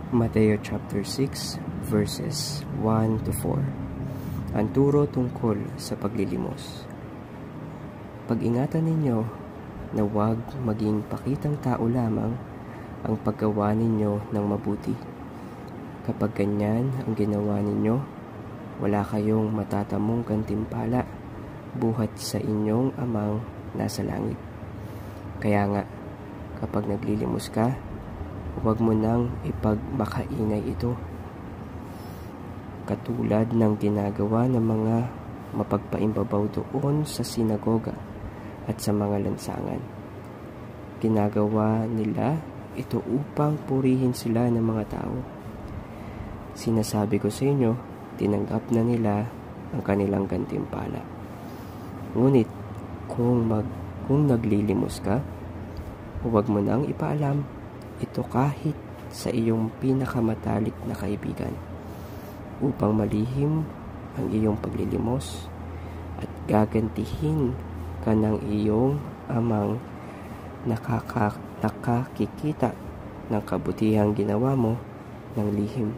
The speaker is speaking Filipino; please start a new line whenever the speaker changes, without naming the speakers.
Mateo chapter 6 verses 1 to 4. Ang turo tungkol sa paglilimos. Pag-ingatan ninyo na huwag maging pakitang tao lamang ang paggawa ninyo ng mabuti. Kapag ganyan ang ginawa ninyo, wala kayong matatamong gantimpala buhat sa inyong amang nasa langit. Kaya nga, kapag naglilimos ka, huwag mo nang ipagmakaingay ito, katulad ng ginagawa ng mga mapagpaimbabaw doon sa sinagoga at sa mga lansangan. Ginagawa nila ito upang purihin sila ng mga tao. Sinasabi ko sa inyo, tinanggap na nila ang kanilang gantimpala. Ngunit kung naglilimos ka, huwag mo nang ipaalam ito kahit sa iyong pinakamatalik na kaibigan, upang malihim ang iyong paglilimos at gagantihin ka ng iyong amang nakakikita ng kabutihang ginawa mo ng lihim.